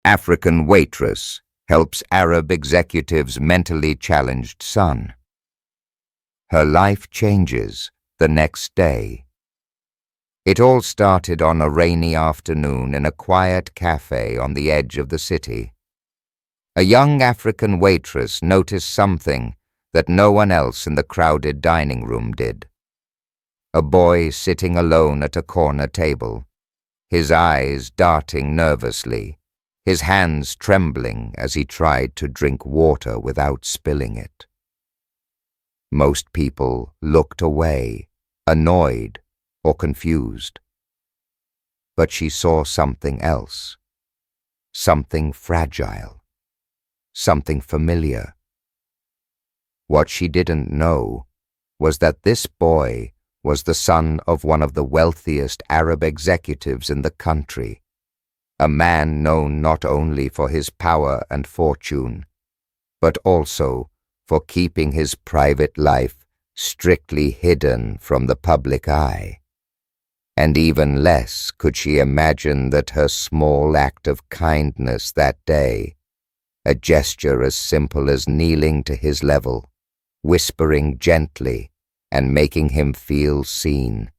African waitress helps Arab executive's mentally challenged son. Her life changes the next day. It all started on a rainy afternoon in a quiet cafe on the edge of the city. A young African waitress noticed something that no one else in the crowded dining room did. A boy sitting alone at a corner table, his eyes darting nervously, his hands trembling as he tried to drink water without spilling it. Most people looked away, annoyed or confused. But she saw something else, something fragile, something familiar. What she didn't know was that this boy was the son of one of the wealthiest Arab executives in the country, a man known not only for his power and fortune, but also for keeping his private life strictly hidden from the public eye. And even less could she imagine that her small act of kindness that day, a gesture as simple as kneeling to his level, whispering gently and making him feel seen,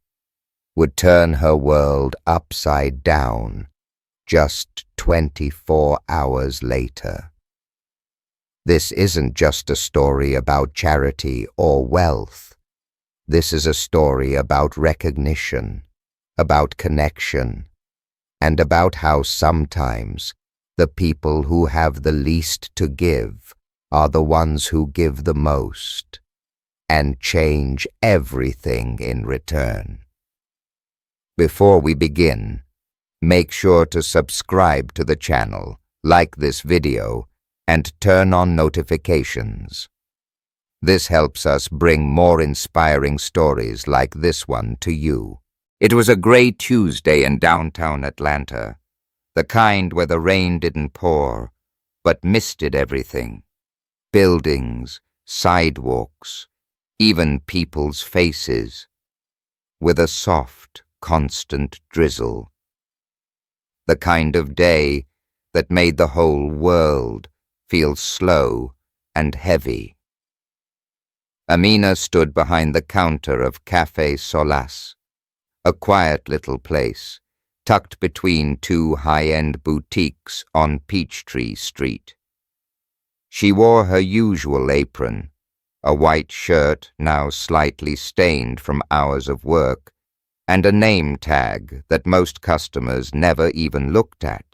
would turn her world upside down just 24 hours later. This isn't just a story about charity or wealth. This is a story about recognition, about connection, and about how sometimes the people who have the least to give are the ones who give the most and change everything in return. Before we begin, make sure to subscribe to the channel, like this video, and turn on notifications. This helps us bring more inspiring stories like this one to you. It was a gray Tuesday in downtown Atlanta, the kind where the rain didn't pour, but misted everything. Buildings, sidewalks, even people's faces, with a soft, constant drizzle. The kind of day that made the whole world feel slow and heavy. Amina stood behind the counter of Café Solace, a quiet little place tucked between two high-end boutiques on Peachtree Street. She wore her usual apron, a white shirt now slightly stained from hours of work, and a name tag that most customers never even looked at.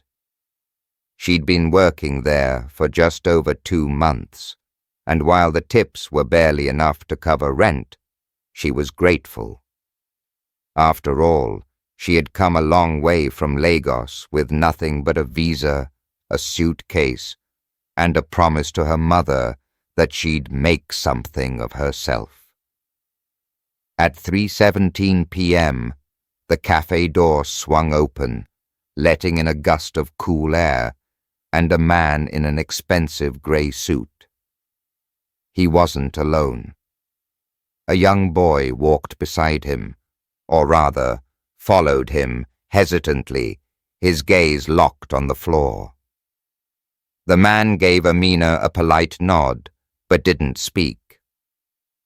She'd been working there for just over 2 months, and while the tips were barely enough to cover rent, she was grateful. After all, she had come a long way from Lagos with nothing but a visa, a suitcase, and a promise to her mother that she'd make something of herself. At 3:17 p.m., the cafe door swung open, letting in a gust of cool air and a man in an expensive gray suit. He wasn't alone. A young boy walked beside him, or rather, followed him hesitantly, his gaze locked on the floor. The man gave Amina a polite nod, but didn't speak.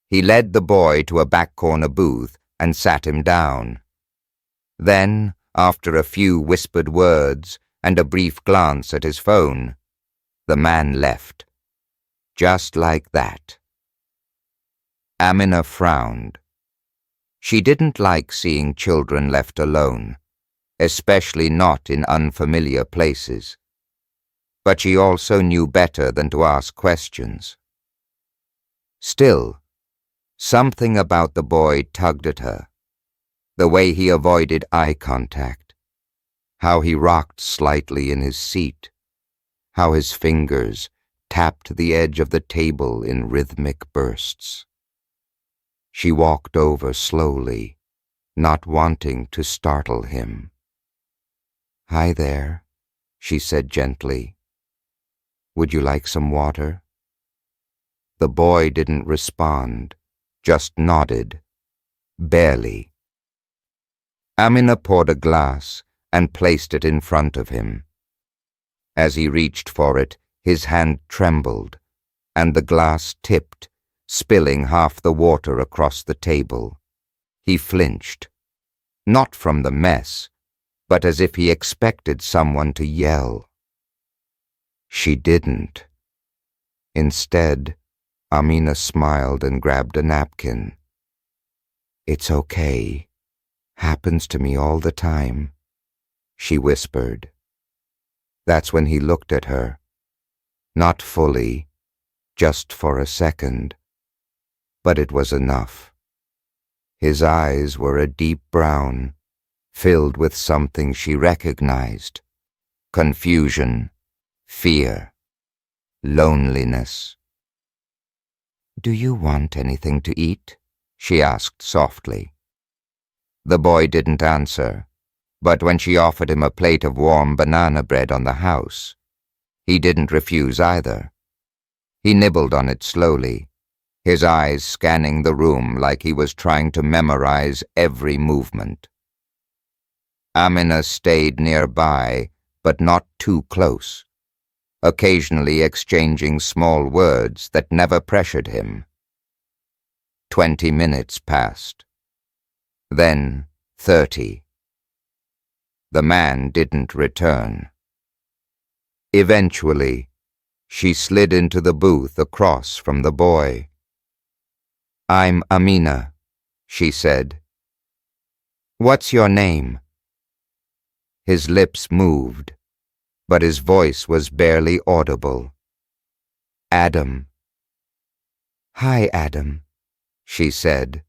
He led the boy to a back corner booth and sat him down. Then, after a few whispered words and a brief glance at his phone, the man left. Just like that. Amina frowned. She didn't like seeing children left alone, especially not in unfamiliar places. But she also knew better than to ask questions. Still, something about the boy tugged at her. The way he avoided eye contact, how he rocked slightly in his seat, how his fingers tapped the edge of the table in rhythmic bursts. She walked over slowly, not wanting to startle him. "Hi there," she said gently. "Would you like some water?" The boy didn't respond, just nodded, barely. Amina poured a glass and placed it in front of him. As he reached for it, his hand trembled, and the glass tipped, spilling half the water across the table. He flinched, not from the mess, but as if he expected someone to yell. She didn't. Instead, Amina smiled and grabbed a napkin. "It's okay. Happens to me all the time," she whispered. That's when he looked at her. Not fully, just for a second. But it was enough. His eyes were a deep brown, filled with something she recognized: confusion, fear, loneliness. "Do you want anything to eat?" she asked softly. The boy didn't answer, but when she offered him a plate of warm banana bread on the house, he didn't refuse either. He nibbled on it slowly, his eyes scanning the room like he was trying to memorize every movement. Amina stayed nearby, but not too close, occasionally exchanging small words that never pressured him. 20 minutes passed. Then 30. The man didn't return. Eventually, she slid into the booth across from the boy. "I'm Amina," she said. "What's your name?" His lips moved, but his voice was barely audible. "Adam." "Hi, Adam," she said,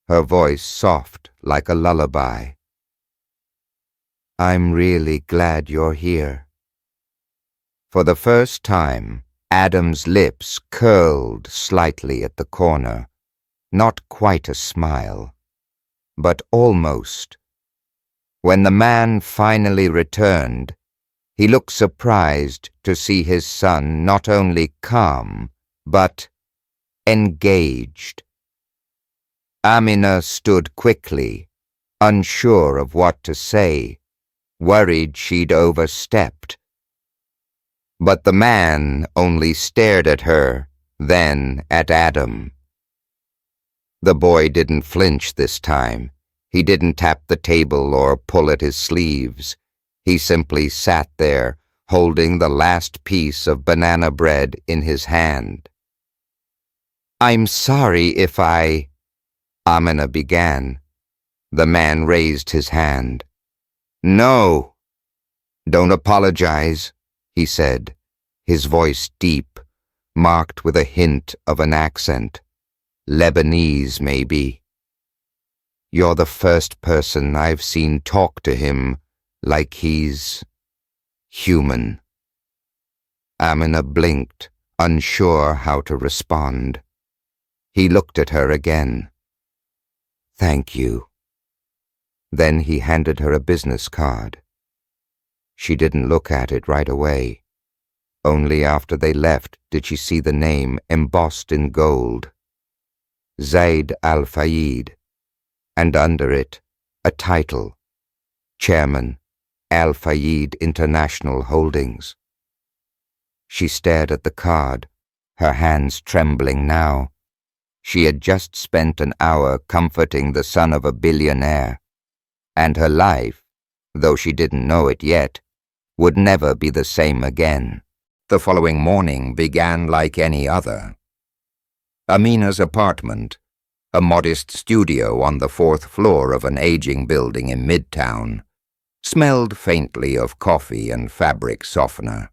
her voice soft like a lullaby. "I'm really glad you're here." For the first time, Adam's lips curled slightly at the corner, not quite a smile, but almost. When the man finally returned, he looked surprised to see his son not only calm, but engaged. Amina stood quickly, unsure of what to say, worried she'd overstepped. But the man only stared at her, then at Adam. The boy didn't flinch this time. He didn't tap the table or pull at his sleeves. He simply sat there, holding the last piece of banana bread in his hand. "I'm sorry if Amina began. The man raised his hand. "No, don't apologize," he said, his voice deep, marked with a hint of an accent. Lebanese, maybe. "You're the first person I've seen talk to him like he's human." Amina blinked, unsure how to respond. He looked at her again. "Thank you." Then he handed her a business card. She didn't look at it right away. Only after they left did she see the name embossed in gold. Zaid Al-Fayed, and under it, a title, Chairman, Al-Fayed International Holdings. She stared at the card, her hands trembling now. She had just spent an hour comforting the son of a billionaire, and her life, though she didn't know it yet, would never be the same again. The following morning began like any other. Amina's apartment, a modest studio on the 4th floor of an aging building in Midtown, smelled faintly of coffee and fabric softener.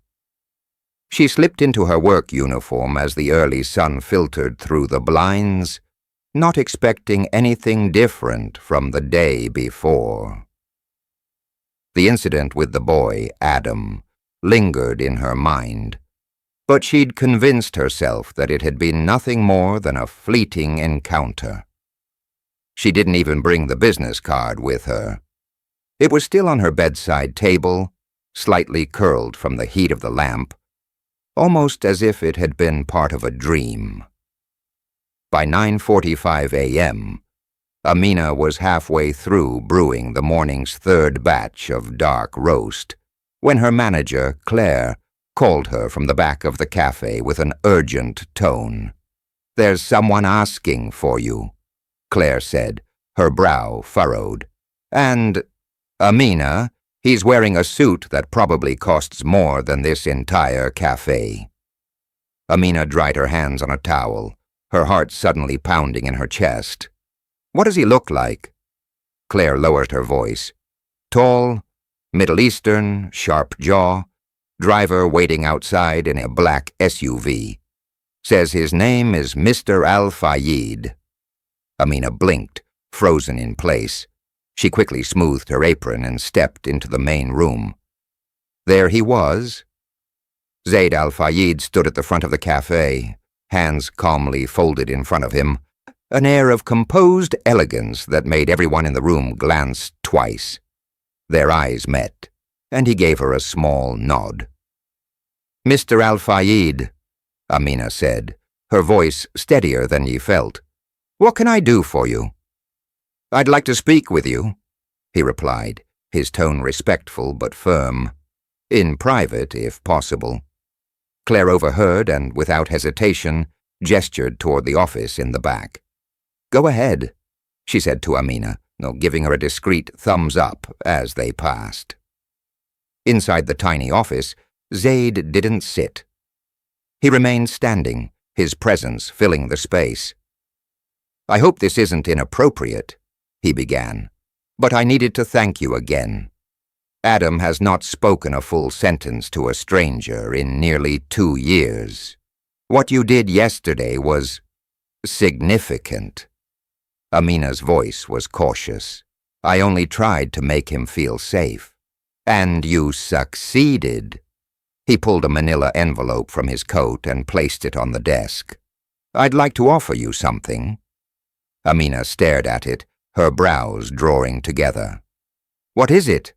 She slipped into her work uniform as the early sun filtered through the blinds, not expecting anything different from the day before. The incident with the boy, Adam, lingered in her mind, but she'd convinced herself that it had been nothing more than a fleeting encounter. She didn't even bring the business card with her. It was still on her bedside table, slightly curled from the heat of the lamp, almost as if it had been part of a dream. By 9:45 a.m., Amina was halfway through brewing the morning's third batch of dark roast, when her manager, Claire, called her from the back of the cafe with an urgent tone. "There's someone asking for you," Claire said, her brow furrowed. "And, Amina, he's wearing a suit that probably costs more than this entire cafe." Amina dried her hands on a towel, her heart suddenly pounding in her chest. "What does he look like?" Claire lowered her voice. "Tall, Middle Eastern, sharp jaw, driver waiting outside in a black SUV. Says his name is Mr. Al-Fayed." Amina blinked, frozen in place. She quickly smoothed her apron and stepped into the main room. There he was. Zayd Al-Fayed stood at the front of the cafe, hands calmly folded in front of him, an air of composed elegance that made everyone in the room glance twice. Their eyes met, and he gave her a small nod. "Mr. Al-Fayed," Amina said, her voice steadier than he felt. "What can I do for you?" "I'd like to speak with you," he replied, his tone respectful but firm. "In private, if possible." Claire overheard and, without hesitation, gestured toward the office in the back. "Go ahead," she said to Amina, giving her a discreet thumbs up as they passed. Inside the tiny office, Zayd didn't sit. He remained standing, his presence filling the space. "I hope this isn't inappropriate," he began, "but I needed to thank you again. Adam has not spoken a full sentence to a stranger in nearly 2 years. What you did yesterday was significant." Amina's voice was cautious. "I only tried to make him feel safe. And you succeeded." He pulled a manila envelope from his coat and placed it on the desk. "I'd like to offer you something." Amina stared at it, her brows drawing together. "What is it?"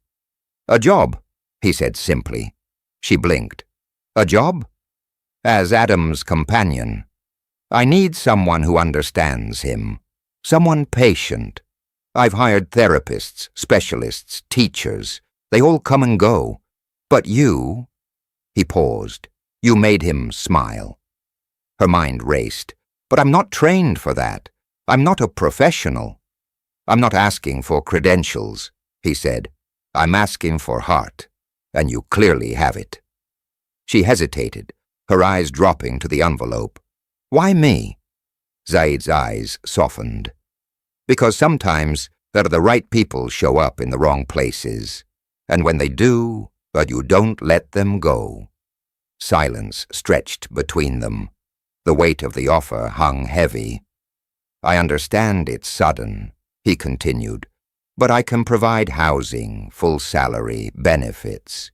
"A job," he said simply. She blinked. "A job?" "As Adam's companion. I need someone who understands him. Someone patient. I've hired therapists, specialists, teachers. They all come and go. But you—" He paused. "You made him smile." Her mind raced. "But I'm not trained for that. I'm not a professional." "I'm not asking for credentials," he said. "I'm asking for heart, and you clearly have it." She hesitated, her eyes dropping to the envelope. "Why me?" Zayd's eyes softened. "Because sometimes the right people show up in the wrong places, and when they do, but you don't let them go." Silence stretched between them. The weight of the offer hung heavy. "I understand it's sudden," he continued, "but I can provide housing, full salary, benefits.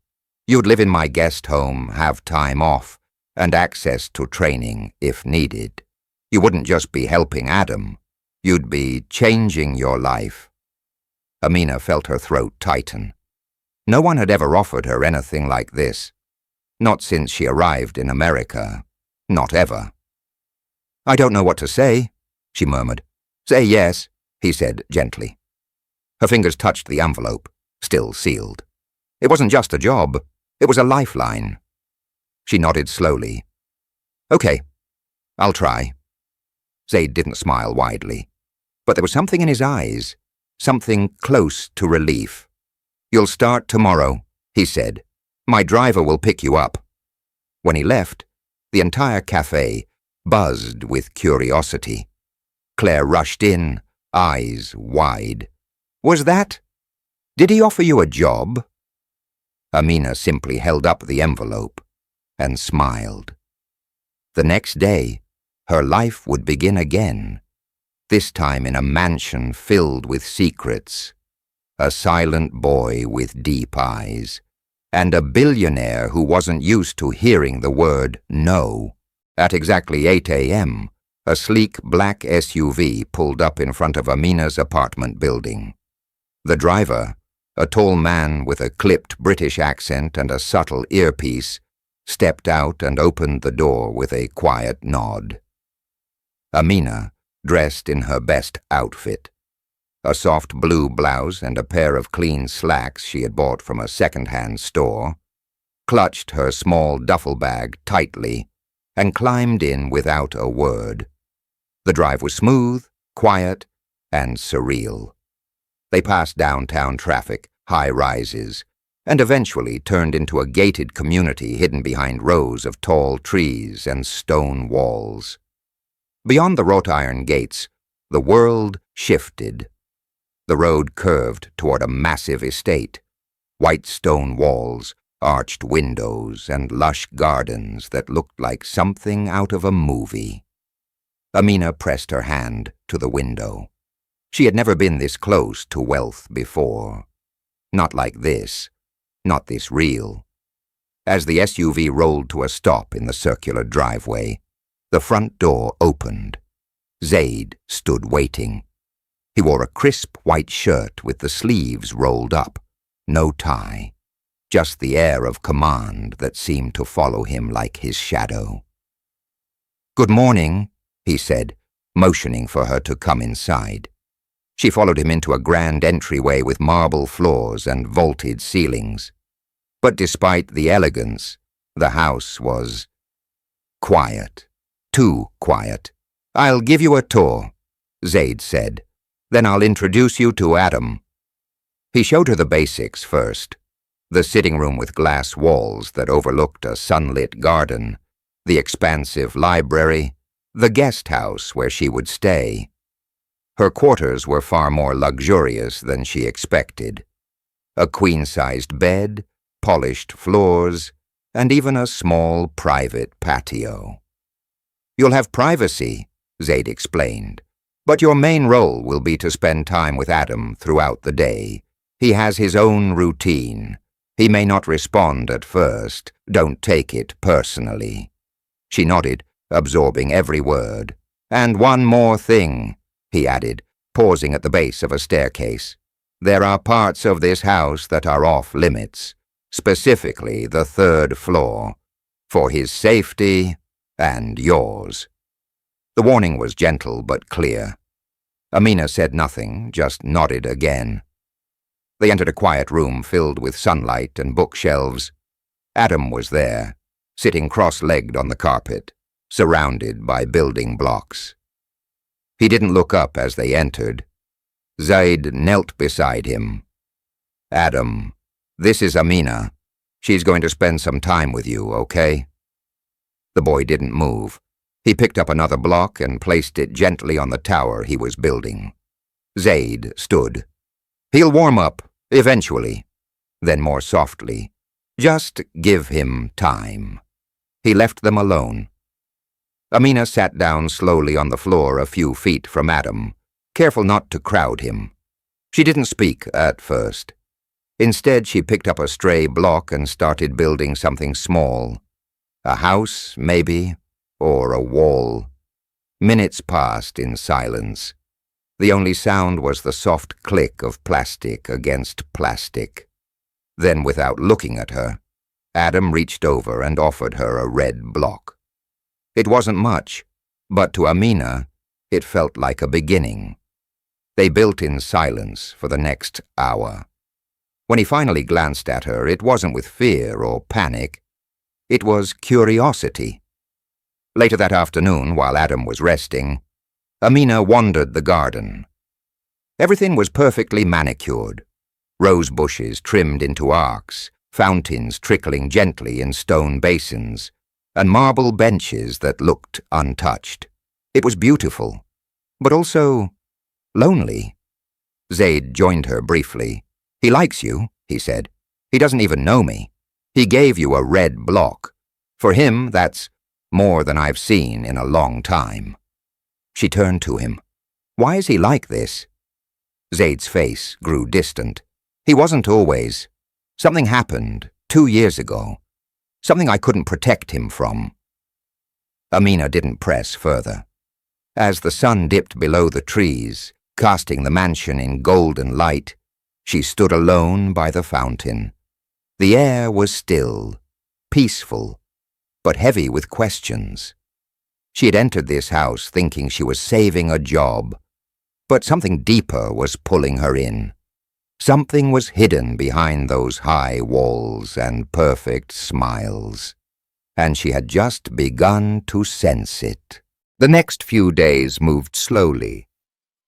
You'd live in my guest home, have time off, and access to training if needed. You wouldn't just be helping Adam. You'd be changing your life." Amina felt her throat tighten. No one had ever offered her anything like this. Not since she arrived in America. Not ever. "I don't know what to say," she murmured. "Say yes," he said gently. Her fingers touched the envelope, still sealed. It wasn't just a job. It was a lifeline. She nodded slowly. "Okay, I'll try." Zayd didn't smile widely, but there was something in his eyes, something close to relief. "You'll start tomorrow," he said. "My driver will pick you up." When he left, the entire cafe buzzed with curiosity. Claire rushed in, eyes wide. "Was that? Did he offer you a job?" Amina simply held up the envelope and smiled. The next day, her life would begin again, this time in a mansion filled with secrets, a silent boy with deep eyes, and a billionaire who wasn't used to hearing the word no. At exactly 8 a.m., a sleek black SUV pulled up in front of Amina's apartment building. The driver, a tall man with a clipped British accent and a subtle earpiece, stepped out and opened the door with a quiet nod. Amina, dressed in her best outfit, a soft blue blouse and a pair of clean slacks she had bought from a second-hand store, clutched her small duffel bag tightly, and climbed in without a word. The drive was smooth, quiet, and surreal. They passed downtown traffic, high rises, and eventually turned into a gated community hidden behind rows of tall trees and stone walls. Beyond the wrought iron gates, the world shifted. The road curved toward a massive estate, white stone walls, arched windows, and lush gardens that looked like something out of a movie. Amina pressed her hand to the window. She had never been this close to wealth before. Not like this. Not this real. As the SUV rolled to a stop in the circular driveway, the front door opened. Zaid stood waiting. He wore a crisp white shirt with the sleeves rolled up, no tie, just the air of command that seemed to follow him like his shadow. "Good morning," he said, motioning for her to come inside. She followed him into a grand entryway with marble floors and vaulted ceilings. But despite the elegance, the house was quiet. Too quiet. "I'll give you a tour," Zaid said. "Then I'll introduce you to Adam." He showed her the basics first. The sitting room with glass walls that overlooked a sunlit garden, the expansive library, the guest house where she would stay. Her quarters were far more luxurious than she expected. A queen-sized bed, polished floors, and even a small private patio. "You'll have privacy," Zaid explained, "but your main role will be to spend time with Adam throughout the day. He has his own routine. He may not respond at first. Don't take it personally." She nodded, absorbing every word. "And one more thing," he added, pausing at the base of a staircase. "There are parts of this house that are off-limits, specifically the 3rd floor, for his safety and yours." The warning was gentle but clear. Amina said nothing, just nodded again. They entered a quiet room filled with sunlight and bookshelves. Adam was there, sitting cross-legged on the carpet, surrounded by building blocks. He didn't look up as they entered. Zaid knelt beside him. "Adam, this is Amina. She's going to spend some time with you, okay?" The boy didn't move. He picked up another block and placed it gently on the tower he was building. Zaid stood. "He'll warm up, eventually." Then more softly, "Just give him time." He left them alone. Amina sat down slowly on the floor a few feet from Adam, careful not to crowd him. She didn't speak at first. Instead, she picked up a stray block and started building something small. A house, maybe, or a wall. Minutes passed in silence. The only sound was the soft click of plastic against plastic. Then, without looking at her, Adam reached over and offered her a red block. It wasn't much, but to Amina, it felt like a beginning. They built in silence for the next hour. When he finally glanced at her, it wasn't with fear or panic. It was curiosity. Later that afternoon, while Adam was resting, Amina wandered the garden. Everything was perfectly manicured. Rose bushes trimmed into arcs, fountains trickling gently in stone basins, and marble benches that looked untouched. It was beautiful, but also lonely. Zaid joined her briefly. "He likes you," he said. "He doesn't even know me. He gave you a red block. For him, that's more than I've seen in a long time." She turned to him. "Why is he like this?" Zaid's face grew distant. "He wasn't always. Something happened 2 years ago. Something I couldn't protect him from." Amina didn't press further. As the sun dipped below the trees, casting the mansion in golden light, she stood alone by the fountain. The air was still, peaceful, but heavy with questions. She had entered this house thinking she was saving a job, But something deeper was pulling her in. Something was hidden behind those high walls and perfect smiles, and she had just begun to sense it. The next few days moved slowly,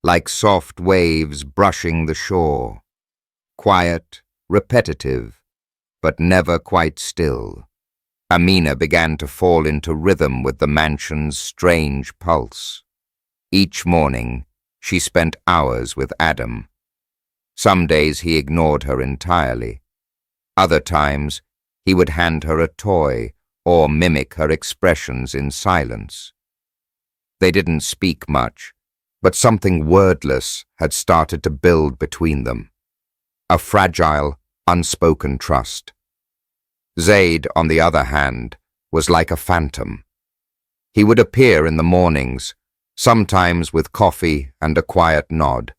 like soft waves brushing the shore, quiet, repetitive, but never quite still. Amina began to fall into rhythm with the mansion's strange pulse. Each morning, she spent hours with Adam. Some days he ignored her entirely. Other times, he would hand her a toy or mimic her expressions in silence. They didn't speak much, but something wordless had started to build between them. A fragile, unspoken trust. Zaid, on the other hand, was like a phantom. He would appear in the mornings, sometimes with coffee and a quiet nod,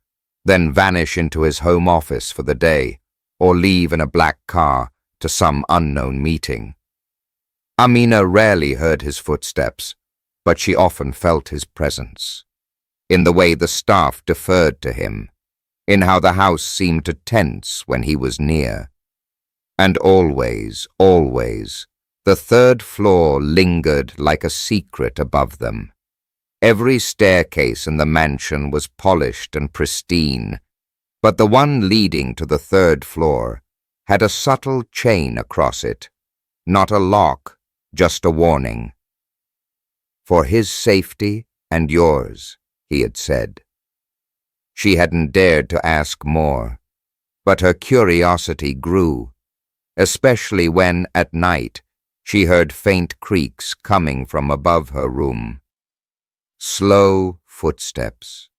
then vanish into his home office for the day, or leave in a black car to some unknown meeting. Amina rarely heard his footsteps, but she often felt his presence. In the way the staff deferred to him, in how the house seemed to tense when he was near. And always, the third floor lingered like a secret above them. Every staircase in the mansion was polished and pristine, but the one leading to the third floor had a subtle chain across it, not a lock, just a warning. For his safety and yours, he had said. She hadn't dared to ask more, but her curiosity grew, especially when, at night, she heard faint creaks coming from above her room. Slow footsteps.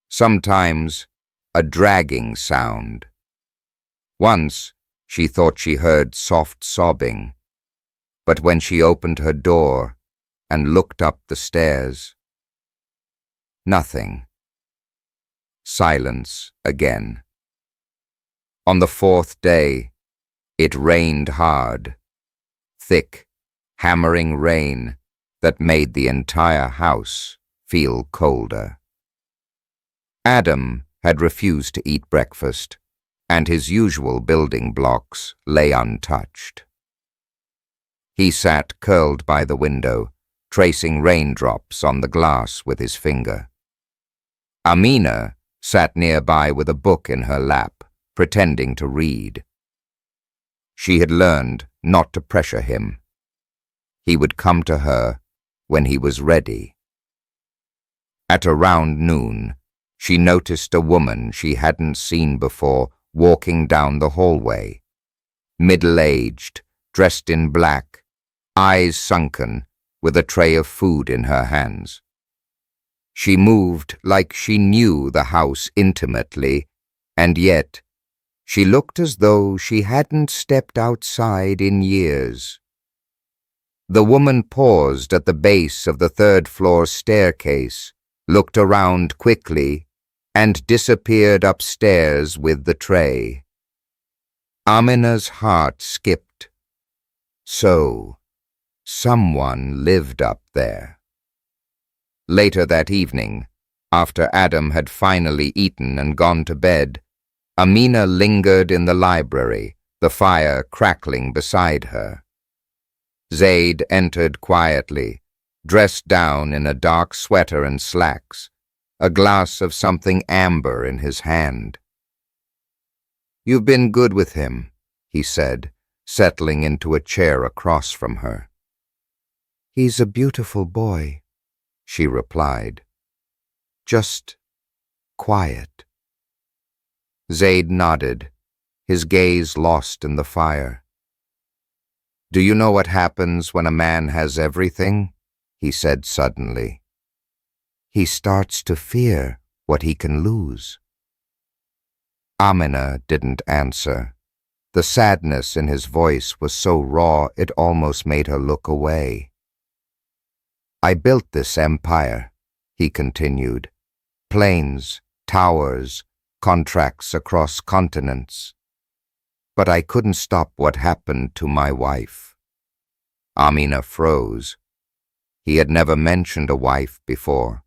Sometimes a dragging sound. Once she thought she heard soft sobbing, but when she opened her door and looked up the stairs, nothing. Silence again. On the fourth day, it rained hard, thick, hammering rain that made the entire house feel colder. Adam had refused to eat breakfast, and his usual building blocks lay untouched. He sat curled by the window, tracing raindrops on the glass with his finger. Amina sat nearby with a book in her lap, pretending to read. She had learned not to pressure him. He would come to her when he was ready. At around noon, she noticed a woman she hadn't seen before walking down the hallway. Middle-aged, dressed in black, eyes sunken, with a tray of food in her hands. She moved like she knew the house intimately, and yet she looked as though she hadn't stepped outside in years. The woman paused at the base of the third-floor staircase, looked around quickly, and disappeared upstairs with the tray. Amina's heart skipped. So, someone lived up there. Later that evening, after Adam had finally eaten and gone to bed, Amina lingered in the library, the fire crackling beside her. Zaid entered quietly, dressed down in a dark sweater and slacks, a glass of something amber in his hand. "You've been good with him," he said, settling into a chair across from her. "He's a beautiful boy," she replied. "Just quiet." Zaid nodded, his gaze lost in the fire. "Do you know what happens when a man has everything?" he said suddenly. "He starts to fear what he can lose." Amina didn't answer. The sadness in his voice was so raw it almost made her look away. "I built this empire," he continued. "Planes, towers, contracts across continents. But I couldn't stop what happened to my wife." Amina froze. He had never mentioned a wife before.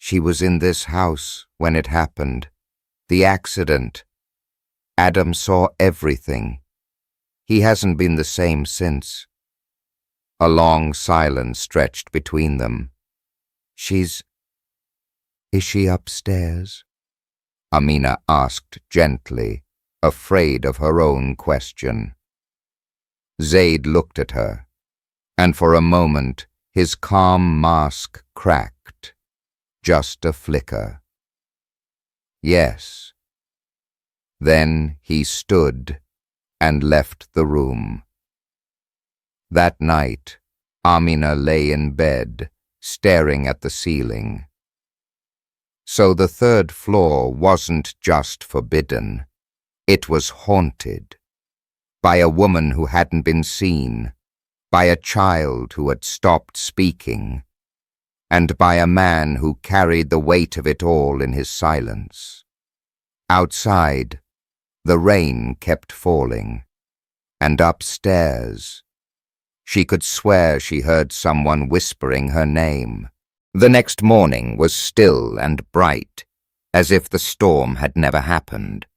She was in this house when it happened. The accident. Adam saw everything. He hasn't been the same since. A long silence stretched between them. Is she upstairs? Amina asked gently, afraid of her own question. Zaid looked at her, and for a moment his calm mask cracked. Just a flicker. Yes. Then he stood and left the room. That night, Amina lay in bed, staring at the ceiling. So the third floor wasn't just forbidden. It was haunted. By a woman who hadn't been seen, by a child who had stopped speaking, and by a man who carried the weight of it all in his silence. Outside, the rain kept falling, and upstairs, she could swear she heard someone whispering her name. The next morning was still and bright, as if the storm had never happened.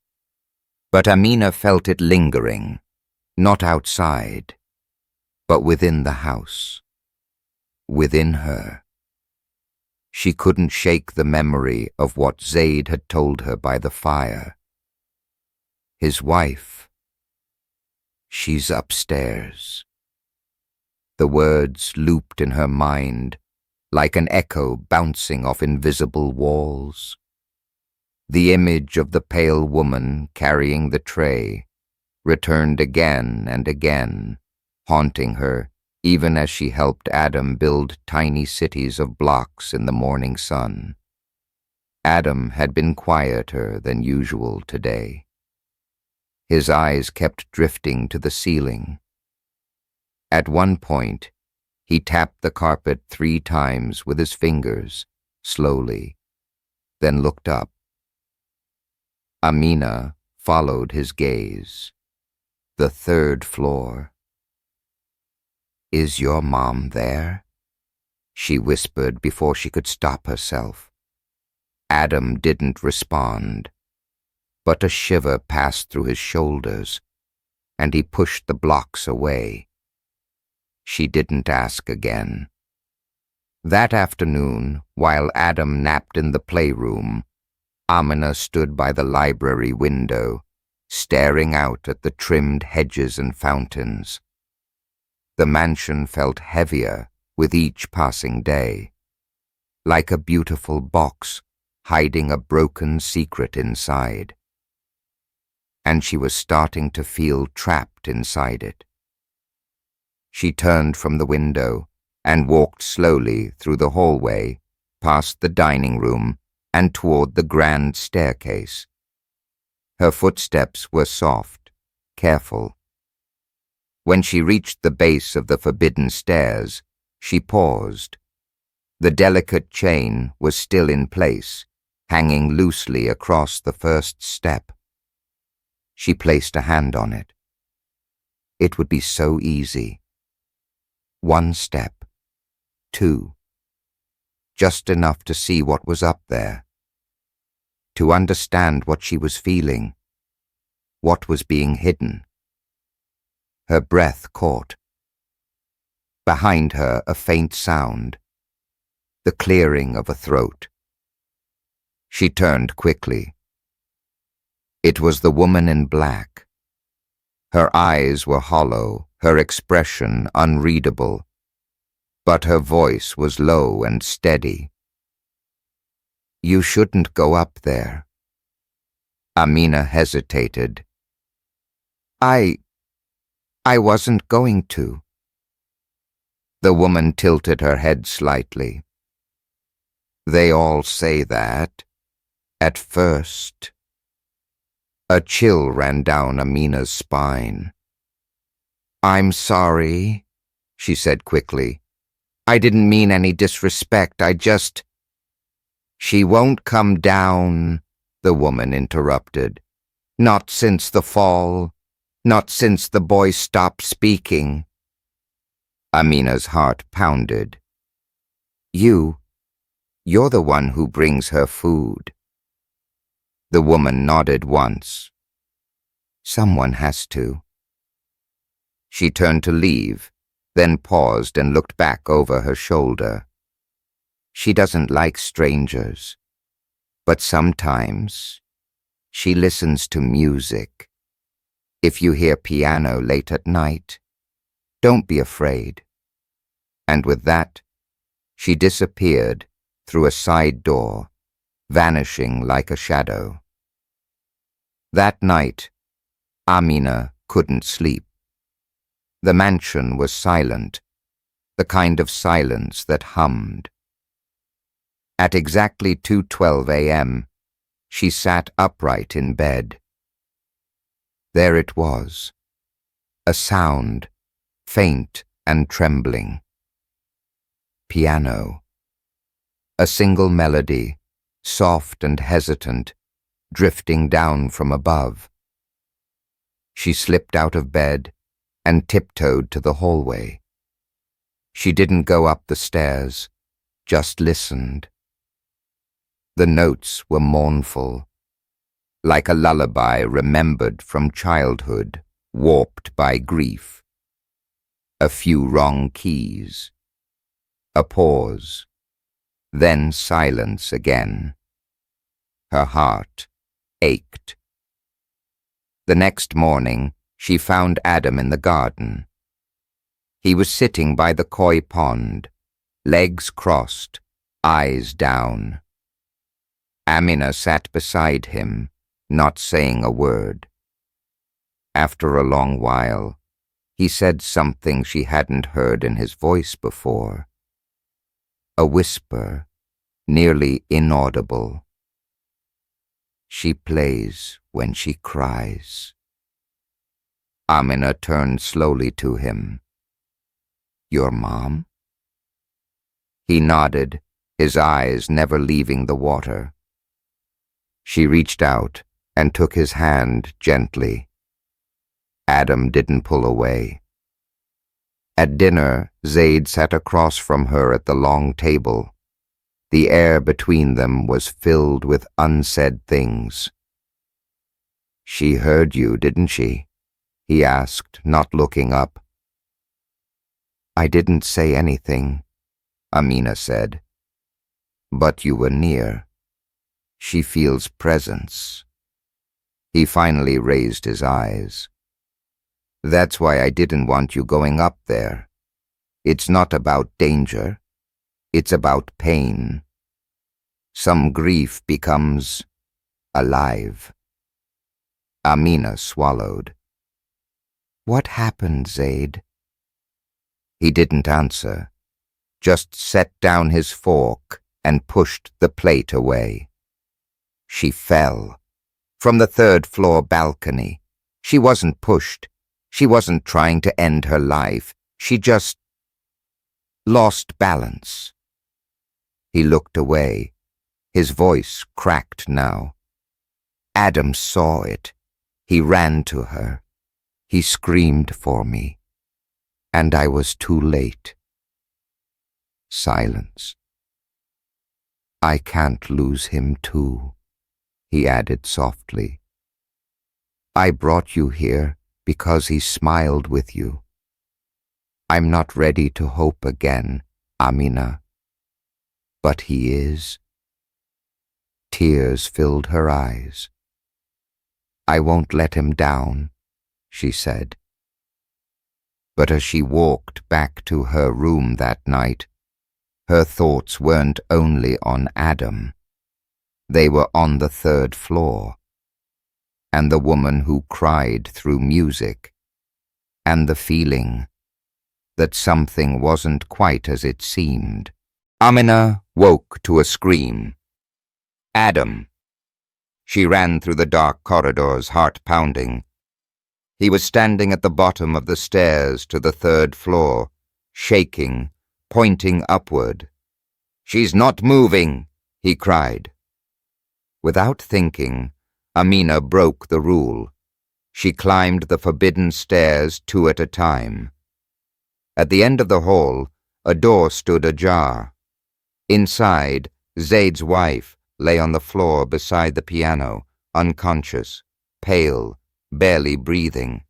But Amina felt it lingering, not outside, but within the house, within her. She couldn't shake the memory of what Zaid had told her by the fire. His wife. She's upstairs. The words looped in her mind, like an echo bouncing off invisible walls. The image of the pale woman carrying the tray returned again and again, haunting her even as she helped Adam build tiny cities of blocks in the morning sun. Adam had been quieter than usual today. His eyes kept drifting to the ceiling. At one point, he tapped the carpet 3 times with his fingers, slowly, then looked up. Amina followed his gaze. The 3rd floor. Is your mom there? She whispered before she could stop herself. Adam didn't respond, but a shiver passed through his shoulders, and he pushed the blocks away. She didn't ask again. That afternoon, while Adam napped in the playroom, Amina stood by the library window, staring out at the trimmed hedges and fountains. The mansion felt heavier with each passing day, like a beautiful box hiding a broken secret inside. And she was starting to feel trapped inside it. She turned from the window and walked slowly through the hallway, past the dining room, and toward the grand staircase. Her footsteps were soft, careful. When she reached the base of the forbidden stairs, she paused. The delicate chain was still in place, hanging loosely across the first step. She placed a hand on it. It would be so easy. 1 step, 2. Just enough to see what was up there, to understand what she was feeling, what was being hidden. Her breath caught. Behind her, a faint sound, the clearing of a throat. She turned quickly. It was the woman in black. Her eyes were hollow, her expression unreadable, but her voice was low and steady. You shouldn't go up there. Amina hesitated. I wasn't going to. The woman tilted her head slightly. They all say that, at first. A chill ran down Amina's spine. I'm sorry, she said quickly. I didn't mean any disrespect, I just... She won't come down, the woman interrupted. Not since the fall, not since the boy stopped speaking. Amina's heart pounded. You You're the one who brings her food. The woman nodded once. Someone has to. She turned to leave, then paused and looked back over her shoulder. She doesn't like strangers, but sometimes she listens to music. If you hear piano late at night, don't be afraid. And with that, she disappeared through a side door, vanishing like a shadow. That night, Amina couldn't sleep. The mansion was silent, the kind of silence that hummed. At exactly 2:12 a.m., she sat upright in bed. There it was, a sound, faint and trembling. Piano. A single melody, soft and hesitant, drifting down from above. She slipped out of bed and tiptoed to the hallway. She didn't go up the stairs, just listened. The notes were mournful, like a lullaby remembered from childhood, warped by grief. A few wrong keys. A pause. Then silence again. Her heart ached. The next morning, she found Adam in the garden. He was sitting by the koi pond, legs crossed, eyes down. Amina sat beside him, not saying a word. After a long while, he said something she hadn't heard in his voice before. A whisper, nearly inaudible. She plays when she cries. Amina turned slowly to him. Your mom? He nodded, his eyes never leaving the water. She reached out and took his hand gently. Adam didn't pull away. At dinner, Zaid sat across from her at the long table. The air between them was filled with unsaid things. She heard you, didn't she? He asked, not looking up. I didn't say anything, Amina said. But you were near. She feels presence. He finally raised his eyes. That's why I didn't want you going up there. It's not about danger. It's about pain. Some grief becomes alive. Amina swallowed. What happened, Zaid? He didn't answer, just set down his fork and pushed the plate away. She fell. From the third-floor balcony. She wasn't pushed. She wasn't trying to end her life. She just lost balance. He looked away. His voice cracked now. Adam saw it. He ran to her. He screamed for me. And I was too late. Silence. I can't lose him too, he added softly. I brought you here because he smiled with you. I'm not ready to hope again, Amina. But he is. Tears filled her eyes. I won't let him down, she said. But as she walked back to her room that night, her thoughts weren't only on Adam. They were on the third floor, and the woman who cried through music, and the feeling that something wasn't quite as it seemed. Amina woke to a scream. Adam. She ran through the dark corridors, heart pounding. He was standing at the bottom of the stairs to the third floor, shaking, pointing upward. She's not moving, he cried. Without thinking, Amina broke the rule. She climbed the forbidden stairs 2 at a time. At the end of the hall, a door stood ajar. Inside, Zaid's wife lay on the floor beside the piano, unconscious, pale, barely breathing.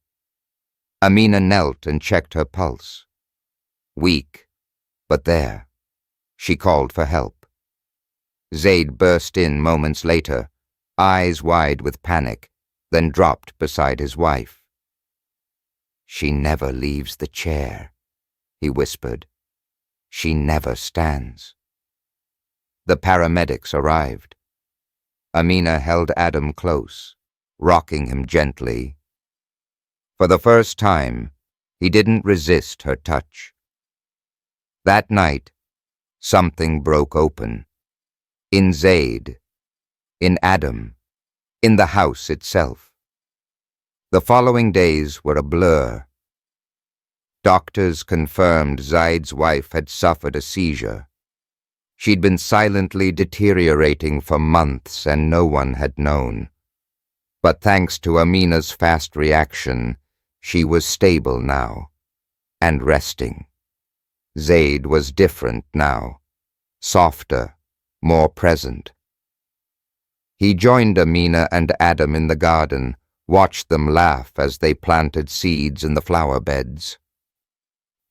Amina knelt and checked her pulse. Weak, but there. She called for help. Zaid burst in moments later, eyes wide with panic, then dropped beside his wife. "She never leaves the chair," he whispered. "She never stands." The paramedics arrived. Amina held Adam close, rocking him gently. For the first time, he didn't resist her touch. That night, something broke open. In Zaid, in Adam, in the house itself. The following days were a blur. Doctors confirmed Zaid's wife had suffered a seizure. She'd been silently deteriorating for months and no one had known. But thanks to Amina's fast reaction, she was stable now, and resting. Zaid was different now, softer, more present. He joined Amina and Adam in the garden, watched them laugh as they planted seeds in the flower beds.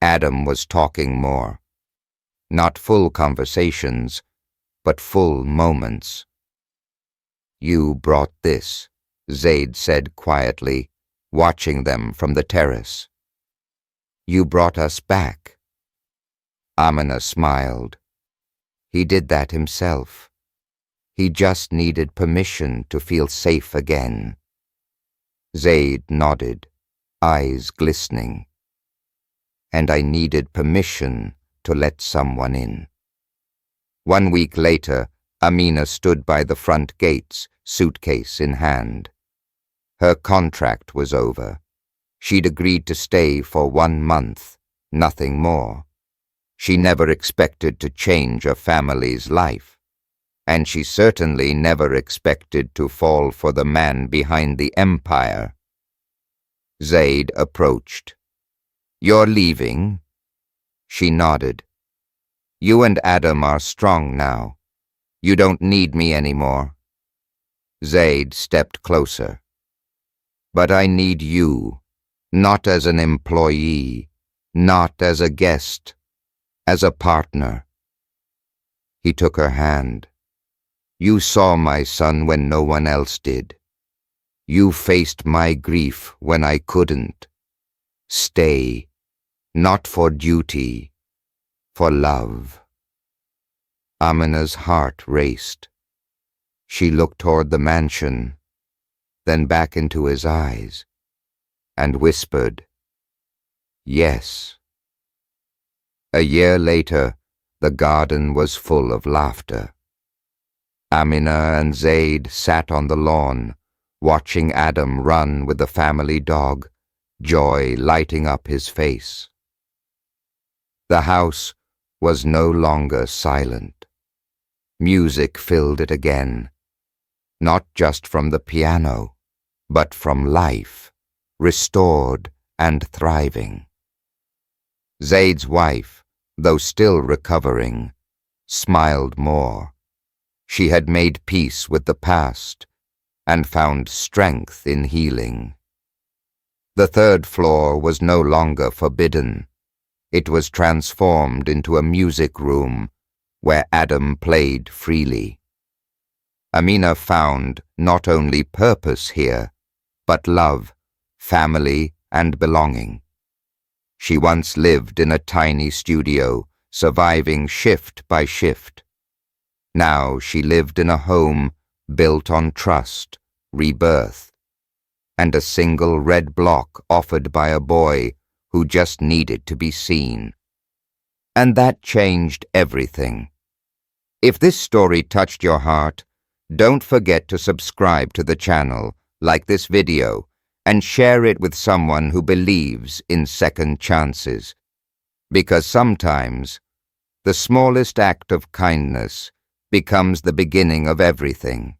Adam was talking more. Not full conversations, but full moments. "You brought this," Zaid said quietly, watching them from the terrace. "You brought us back." Amina smiled. He did that himself. He just needed permission to feel safe again. Zaid nodded, eyes glistening. "And I needed permission to let someone in." 1 week later, Amina stood by the front gates, suitcase in hand. Her contract was over. She'd agreed to stay for 1 month, nothing more. She never expected to change a family's life, and she certainly never expected to fall for the man behind the empire. Zaid approached. "You're leaving?" She nodded. "You and Adam are strong now. You don't need me anymore." Zaid stepped closer. "But I need you, not as an employee, not as a guest, as a partner." He took her hand. "You saw my son when no one else did. You faced my grief when I couldn't. Stay, not for duty, for love." Amina's heart raced. She looked toward the mansion, then back into his eyes, and whispered, "Yes." A year later, the garden was full of laughter. Amina and Zaid sat on the lawn, watching Adam run with the family dog, joy lighting up his face. The house was no longer silent. Music filled it again, not just from the piano, but from life, restored and thriving. Zaid's wife, though still recovering, smiled more. She had made peace with the past and found strength in healing. The 3rd floor was no longer forbidden. It was transformed into a music room where Adam played freely. Amina found not only purpose here, but love, family, and belonging. She once lived in a tiny studio, surviving shift by shift. Now she lived in a home built on trust, rebirth, and a single red block offered by a boy who just needed to be seen. And that changed everything. If this story touched your heart, don't forget to subscribe to the channel, like this video, and share it with someone who believes in second chances. Because sometimes, the smallest act of kindness becomes the beginning of everything.